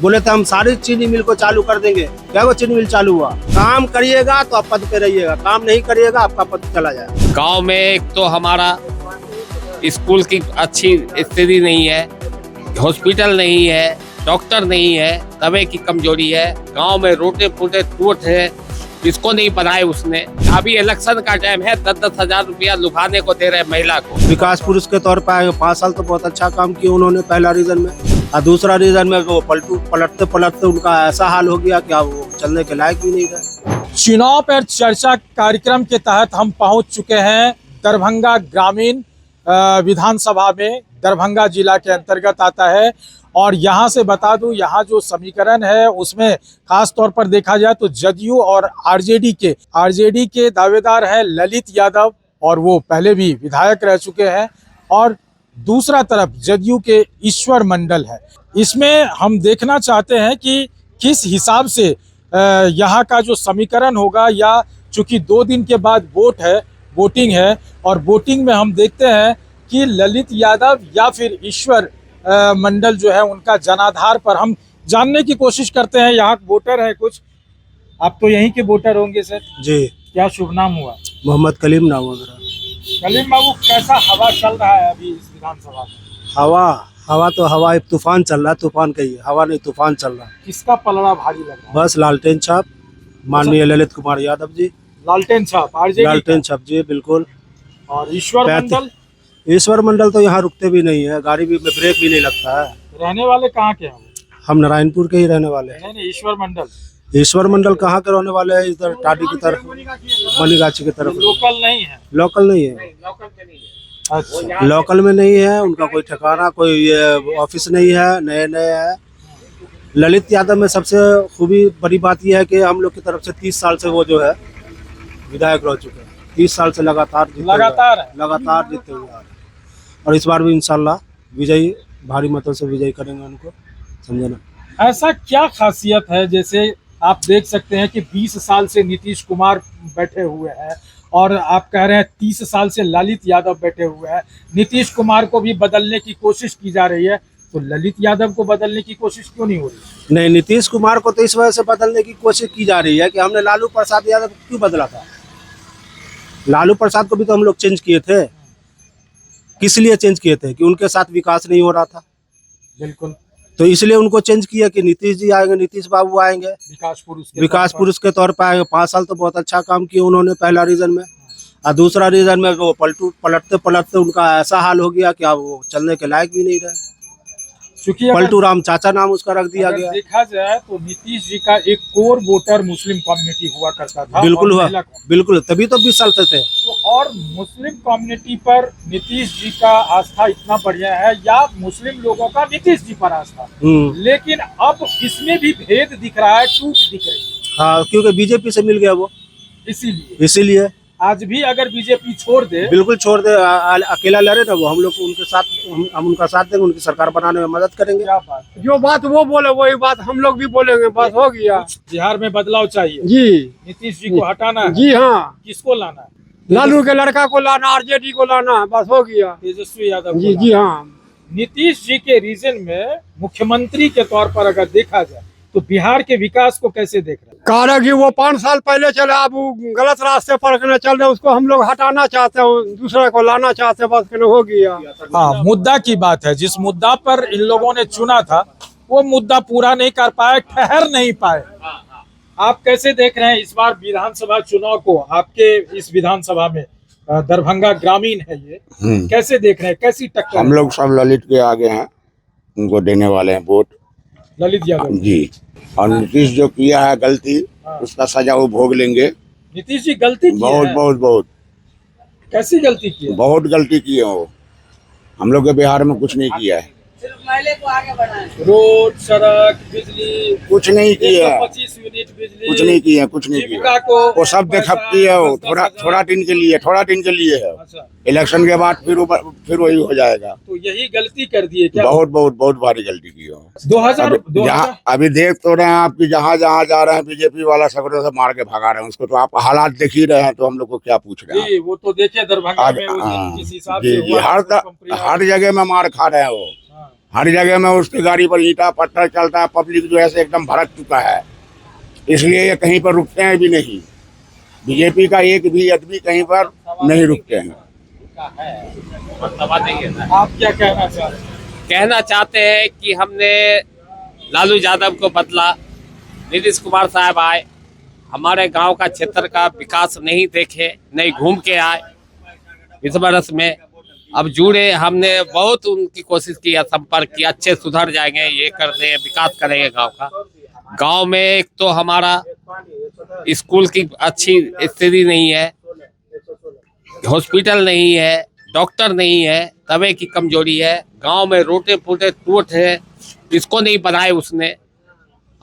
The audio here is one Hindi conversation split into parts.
बोले थे हम सारी चीनी मिल को चालू कर देंगे। क्या वो चीनी मिल चालू हुआ? काम करिएगा तो आप पद पे रहिएगा, काम नहीं करिएगा आपका पद चला जाएगा। गांव में एक तो हमारा स्कूल की अच्छी स्थिति नहीं है, हॉस्पिटल नहीं है, डॉक्टर नहीं है, दवा की कमजोरी है, गांव में रोटे फूटे टूट है, इसको नहीं बनाए उसने। अभी इलेक्शन का टाइम है, 10-10 हजार रुपया लुभाने को दे रहे महिला को। विकास पुरुष के तौर पर आए 5 साल तो बहुत अच्छा काम किया उन्होंने पहला रीजन में, और दूसरा रीजन में वो पलटते पलटते उनका ऐसा हाल हो गया कि अब वो चलने के लायक भी नहीं रहे। चुनाव पर चर्चा कार्यक्रम के तहत हम पहुंच चुके हैं दरभंगा ग्रामीण विधानसभा में। दरभंगा जिला के अंतर्गत आता है और यहाँ से बता दूं, यहाँ जो समीकरण है उसमें खास तौर पर देखा जाए तो जदयू और आरजेडी के दावेदार है ललित यादव, और वो पहले भी विधायक रह चुके हैं, और दूसरा तरफ जदयू के ईश्वर मंडल है। इसमें हम देखना चाहते हैं कि किस हिसाब से यहाँ का जो समीकरण होगा, या चूंकि 2 दिन के बाद वोटिंग है और वोटिंग में हम देखते हैं कि ललित यादव या फिर ईश्वर मंडल जो है उनका जनाधार पर हम जानने की कोशिश करते हैं। यहाँ वोटर है कुछ, आप तो यहीं के वोटर होंगे सर जी। क्या शुभ नाम हुआ? मोहम्मद कलीम नाम हुआ मेरा। कलीम बाबू, कैसा हवा चल रहा है अभी इस विधानसभा में? हवा तो हवा एक तूफान चल रहा है, तूफान कहिए, हवा नहीं तूफान चल रहा है। किसका पलड़ा भारी लग रहा है? बस लालटेन छाप माननीय ललित कुमार यादव जी। लालटेन छाप आरजेडी, लालटेन छाप जी बिल्कुल। और ईश्वर मंडल तो यहाँ रुकते भी नहीं है, गाड़ी भी में ब्रेक भी नहीं लगता है। रहने वाले कहाँ के हैं? हम नारायणपुर के ही रहने वाले हैं। नहीं, ईश्वर मंडल कहाँ के रहने वाले हैं? इधर टाडी की तरफ, मनीगाछी की तरफ। लोकल नहीं है? लोकल नहीं है। अच्छा, लोकल में नहीं है, उनका कोई ठिकाना, कोई ऑफिस नहीं है, नए है। ललित यादव में सबसे खूबी बड़ी बात यह है कि हम लोग की तरफ से 30 साल से वो जो है विधायक रह चुके हैं। 30 साल से लगातार जीते हुए आ रहे हैं, और इस बार भी इंशाल्लाह विजयी, भारी मतों से विजयी करेंगे उनको, समझे ना। ऐसा क्या खासियत है? जैसे आप देख सकते हैं कि 20 साल से नीतीश कुमार बैठे हुए हैं और आप कह रहे हैं 30 साल से ललित यादव बैठे हुए हैं। नीतीश कुमार को भी बदलने की कोशिश की जा रही है, तो ललित यादव को बदलने की कोशिश क्यों नहीं हो रही? नहीं, नीतीश कुमार को तो इस वजह से बदलने की कोशिश की जा रही है कि हमने लालू प्रसाद यादव को क्यों बदला था। लालू प्रसाद को भी तो हम लोग चेंज किए थे। किस लिए चेंज किए थे? कि उनके साथ विकास नहीं हो रहा था। बिल्कुल, तो इसलिए उनको चेंज किया कि नीतीश जी आएंगे, नीतीश बाबू आएंगे, विकास पुरुष के तौर पर आएंगे। 5 साल तो बहुत अच्छा काम किया उन्होंने पहला रीजन में, और दूसरा रीजन में वो पलटते पलटते उनका ऐसा हाल हो गया कि अब वो चलने के लायक भी नहीं रहे। पलटू राम चाचा नाम उसका रख दिया गया। देखा जाए तो नीतीश जी का एक कोर वोटर मुस्लिम कम्युनिटी हुआ करता था। बिल्कुल हुआ, बिल्कुल, तभी तो 20 साल से थे। तो और मुस्लिम कम्युनिटी पर नीतीश जी का आस्था इतना बढ़िया है, या मुस्लिम लोगों का नीतीश जी पर आस्था, लेकिन अब इसमें भी भेद दिख रहा है, टूट दिख रही है। हाँ, क्योंकि बीजेपी से मिल गया वो, इसीलिए आज भी अगर बीजेपी छोड़ दे, बिल्कुल छोड़ दे, अकेला लड़े ना वो, हम लोग उनके साथ, हम उनका साथ देंगे, उनकी सरकार बनाने में मदद करेंगे। क्या बात, जो बात वो बोले वही बात हम लोग भी बोलेंगे, बस हो गया। बिहार में बदलाव चाहिए जी, नीतीश जी को हटाना है। जी हाँ, किसको लाना है? लालू के लड़का को लाना, आरजेडी को लाना, बस हो गया। तेजस्वी यादव जी जी हाँ। नीतीश जी के रीजन में मुख्यमंत्री के तौर पर अगर देखा जाए तो बिहार के विकास को कैसे देख रहे हैं? कारण कि वो 5 साल पहले चले, अब वो गलत रास्ते पर चल रहे, उसको हम लोग हटाना चाहते हैं, दूसरे को लाना चाहते हैं, बस हो गया। हाँ, मुद्दा की बात है। जिस मुद्दा पर इन लोगों ने चुना था वो मुद्दा पूरा नहीं कर पाए, ठहर नहीं पाए। आप कैसे देख रहे हैं इस बार विधानसभा चुनाव को? आपके इस विधानसभा में दरभंगा ग्रामीण है ये, कैसे देख रहे हैं, कैसी टक्कर? हम लोग सब ललित के आगे हैं, उनको देने वाले हैं वोट, ललित यादव जी। और नीतीश जो किया है गलती, उसका सजा वो भोग लेंगे। नीतीश जी गलती की बहुत है? बहुत कैसी गलती की है? बहुत गलती की है वो। हम लोग के बिहार में कुछ नहीं किया है, सिर्फ महिला को आगे बढ़ाएं। रोड, सड़क, बिजली कुछ नहीं किया, 125 यूनिट बिजली, कुछ नहीं किया, कुछ नहीं किया। वो सब देखती है, वो थोड़ा दिन के लिए है। अच्छा, इलेक्शन के बाद फिर वही हो जाएगा। तो यही गलती कर दी है क्या? बहुत भारी गलती की है। 2000 अभी देख तो रहे हैं आपकी, जहाँ जा रहे हैं बीजेपी वाला सबको से मार के भगा रहे हैं उसको, तो आप हालात देख ही रहे हैं, तो हम लोग को क्या पूछ रहे हैं? वो तो देखिए दरभंगा में जिस हिसाब से हर जगह में मार खा रहे हैं वो। हर जगह में उसकी गाड़ी पर ईंटा पत्थर चलता है, पब्लिक जो है से एकदम भड़क चुका है, इसलिए ये कहीं पर रुकते हैं भी नहीं। बीजेपी का एक भी आदमी कहीं पर नहीं रुकते हैं। आप क्या कहना चाह रहे हैं? कहना चाहते हैं कि हमने लालू यादव को बदला, नीतीश कुमार साहब आए, हमारे गांव का क्षेत्र का विकास नहीं देखे, नहीं घूम के आए इस बरस में। अब जुड़े, हमने बहुत उनकी कोशिश की, संपर्क किया, अच्छे सुधर जाएंगे, ये कर दें, विकास करेंगे गांव का। गांव में एक तो हमारा स्कूल की अच्छी स्थिति नहीं है, हॉस्पिटल नहीं है, डॉक्टर नहीं है, दवाई की कमजोरी है, गांव में रोटे फूटे टूट है, इसको नहीं बनाए उसने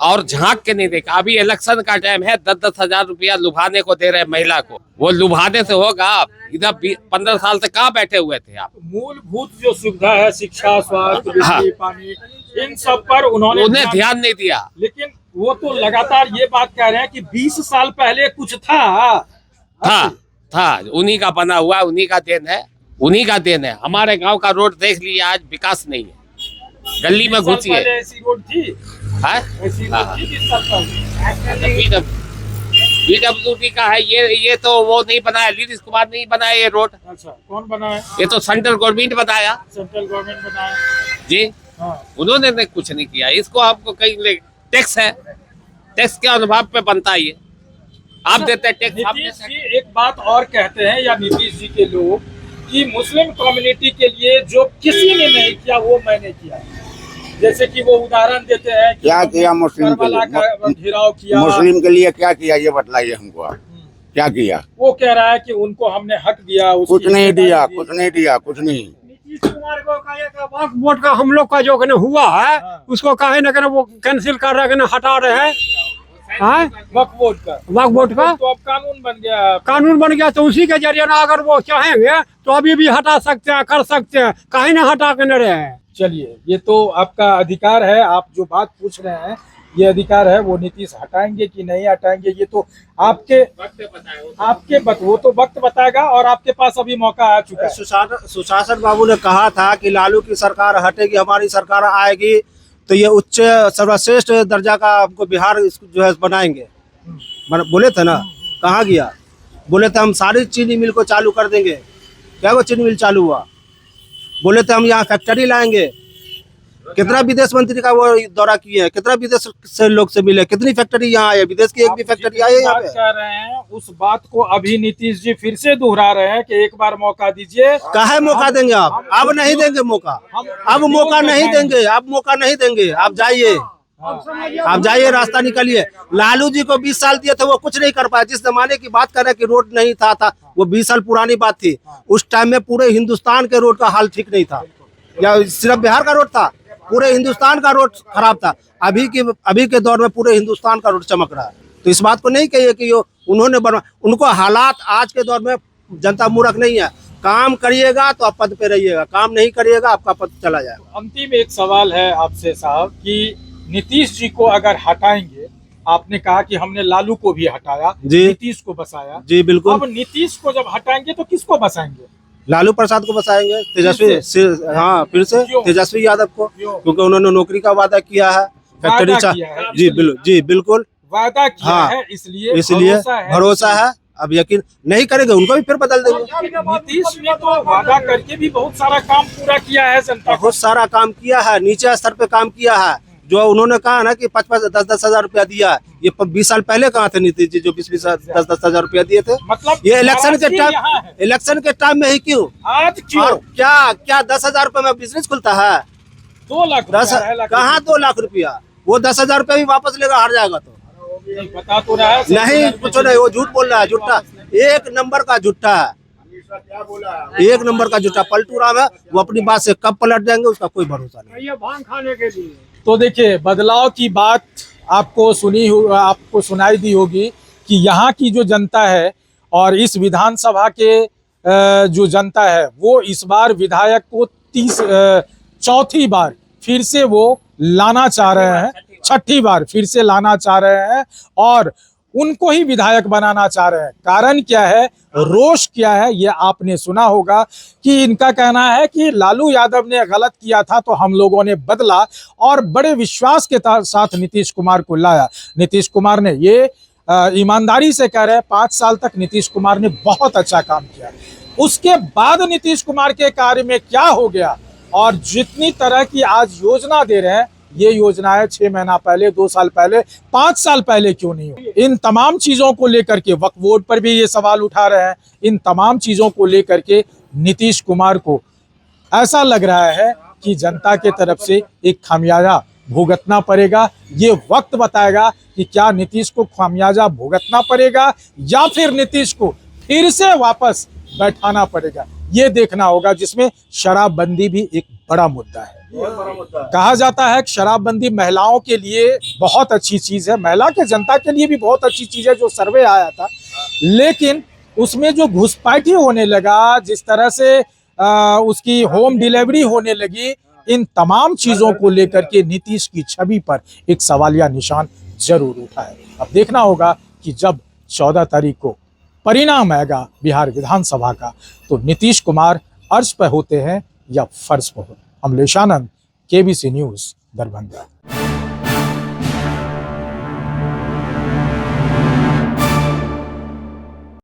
और झांक के नहीं देखा। अभी इलेक्शन का टाइम है, 10-10 हजार रुपया लुभाने को दे रहे हैं महिला को, वो लुभाने से होगा? इधर 15 साल से कहाँ बैठे हुए थे आप? मूलभूत जो सुविधा है, शिक्षा, स्वास्थ्य, बिजली, पानी, इन सब पर उन्हें ध्यान नहीं दिया। लेकिन वो तो लगातार ये बात कह रहे हैं कि 20 साल पहले कुछ था। उन्हीं का बना हुआ, उन्हीं का देन है, उन्हीं का देन है। हमारे गांव का रोड देख लीजिए, आज विकास नहीं है, गली में घुसी है। ऐसी रोड थी, ऐसी रोड थी 20 साल पहले। PWD का है ये तो वो नहीं बनाया, नीतीश कुमार नहीं बनाया ये रोड। अच्छा, कौन बनाया? ये तो सेंट्रल गवर्नमेंट बताया। सेंट्रल गवर्नमेंट बनाया जी। हाँ। उन्होंने कुछ नहीं किया। इसको आपको कहीं टैक्स है, टैक्स के अनुभाव पे बनता है ये, आप देते हैं टैक्स। नीतीश जी एक बात और कहते हैं, या नीतीश जी के लोग, कि मुस्लिम कम्युनिटी के लिए जो किसी ने नहीं किया वो मैंने किया। जैसे कि वो उदाहरण देते हैं कि क्या किया मुस्लिम के लिए? घेराव किया। मुस्लिम के लिए क्या किया ये बतलाइए हमको आप, क्या किया? वो कह रहा है कि उनको हमने हक दिया, कुछ नहीं दिया, कुछ नहीं दिया, कुछ नहीं। नीतीश कुमार को वक्फ बोर्ड का हम लोग का जो हुआ है, उसको काहे न वो कैंसिल कर रहे हैं, हटा रहे हैं। वक्फ बोर्ड का तो अब कानून बन गया। कानून बन गया तो उसी के जरिए ना, अगर वो चाहेंगे तो अभी भी हटा सकते हैं, कर सकते हैं, काहे ना हटा के न रहे हैं। चलिए, ये तो आपका अधिकार है, आप जो बात पूछ रहे हैं ये अधिकार है। वो नीतीश हटाएंगे कि नहीं हटाएंगे ये तो वो तो वक्त बताएगा, और आपके पास अभी मौका आ चुका है। सुशासन बाबू ने कहा था कि लालू की सरकार हटेगी, हमारी सरकार आएगी तो ये उच्च सर्वश्रेष्ठ दर्जा का हमको बिहार जो है बनाएंगे, बोले थे ना। कहाँ गया? बोले थे हम सारी चीनी मिल को चालू कर देंगे। क्या वो चीनी मिल चालू हुआ? बोले थे हम यहाँ फैक्ट्री लाएंगे। कितना विदेश मंत्री का वो दौरा किए हैं, कितना विदेश से लोग से मिले, कितनी फैक्ट्री यहाँ आई है? विदेश की एक भी फैक्ट्री आई है यहाँ पे? कह रहे हैं उस बात को अभी नीतीश जी फिर से दोहरा रहे हैं कि एक बार मौका दीजिए। काहे मौका देंगे आप? अब नहीं देंगे मौका, अब मौका नहीं देंगे, अब मौका नहीं देंगे। आप जाइए, आप जाइए, रास्ता निकालिए। लालू जी को 20 साल दिए थे, वो कुछ नहीं कर पाए। जिस जमाने की बात कर रहे हैं कि रोड नहीं था वो 20 साल पुरानी बात थी। उस टाइम में पूरे हिंदुस्तान के रोड का हाल ठीक नहीं था, या सिर्फ बिहार का रोड था? पूरे हिंदुस्तान का रोड खराब था। अभी के दौर में पूरे हिंदुस्तान का रोड चमक रहा है। तो इस बात को नहीं कहिए कि उन्होंने बना, उनको हालात आज के दौर में जनता मूर्ख नहीं है। काम करिएगा तो आप पद पे रहिएगा, काम नहीं करिएगा आपका पद चला जाएगा। अंतिम एक सवाल है आपसे साहब, कि नीतीश जी को अगर हटाएंगे, आपने कहा कि हमने लालू को भी हटाया, नीतीश को बसाया। जी बिल्कुल। अब नीतीश को जब हटाएंगे तो किसको बसाएंगे? लालू प्रसाद को बसाएंगे, तेजस्वी, हाँ फिर से तेजस्वी यादव को, क्योंकि उन्होंने नौकरी का वादा किया है, फैक्ट्री। जी बिल्कुल वादा किया है, इसलिए भरोसा है। अब यकीन नहीं करेंगे उनको भी फिर बदल देंगे। नीतीश ने तो वादा करके भी बहुत सारा काम पूरा किया है, जनता बहुत सारा काम किया है, नीचे स्तर पे काम किया है। जो उन्होंने कहा ना कि 5-10 हजार रुपया दिया है, ये 20 साल पहले कहाँ थे नीतीश जी जो 20-10 हजार रुपया दिए थे? मतलब ये इलेक्शन के टाइम में ही क्यों? आज क्यों? और क्या 10,000 रुपए में बिजनेस खुलता है? 2 लाख कहाँ 2 लाख रुपया? वो 10,000 रुपया भी वापस लेगा, हार जाएगा तो। बता तो रहा है नहीं, कुछ नहीं, वो झूठ बोल रहा है, झूठा, एक नंबर का झूठा है, एक नंबर का झूठा पलटू राम है। वो अपनी बात से कब पलट जाएंगे उसका कोई भरोसा नहीं। ये भांग खाने के लिए तो देखिए, बदलाव की बात आपको सुनाई दी होगी कि यहाँ की जो जनता है और इस विधानसभा के जो जनता है, वो इस बार विधायक को 4थी बार फिर से वो लाना चाह रहे हैं, 6ठी बार फिर से लाना चाह रहे हैं। और उनको ही विधायक बनाना चाह रहे हैं। कारण क्या है, रोष क्या है, ये आपने सुना होगा कि इनका कहना है कि लालू यादव ने गलत किया था तो हम लोगों ने बदला और बड़े विश्वास के साथ नीतीश कुमार को लाया। नीतीश कुमार ने ये ईमानदारी से कह रहे हैं 5 साल तक नीतीश कुमार ने बहुत अच्छा काम किया। उसके बाद नीतीश कुमार के कार्य में क्या हो गया और जितनी तरह की आज योजना दे रहे हैं, ये योजनाएं 6 महीना पहले, 2 साल पहले, 5 साल पहले क्यों नहीं हुई? इन तमाम चीजों को लेकर के वक्फ बोर्ड पर भी ये सवाल उठा रहे हैं। इन तमाम चीजों को लेकर के नीतीश कुमार को ऐसा लग रहा है कि जनता के तरफ से एक खामियाजा भुगतना पड़ेगा। ये वक्त बताएगा कि क्या नीतीश को खामियाजा भुगतना पड़ेगा या फिर नीतीश को फिर से वापस बैठाना पड़ेगा, ये देखना होगा, जिसमें शराबबंदी भी एक बड़ा मुद्दा है। कहा जाता है कि शराबबंदी महिलाओं के लिए बहुत अच्छी चीज है, महिला के जनता के लिए भी बहुत अच्छी चीज है, जो सर्वे आया था, लेकिन उसमें जो घुसपैठी होने लगा, जिस तरह से उसकी होम डिलीवरी होने लगी, इन तमाम चीजों को लेकर के नीतीश की छवि पर एक सवालिया निशान जरूर उठा है। अब देखना होगा कि जब 14 तारीख को परिणाम आएगा बिहार विधानसभा का, तो नीतीश कुमार अर्श पर होते हैं या फर्श पर होते हैं। अमलेश आनंद, केबीसी न्यूज, दरभंगा।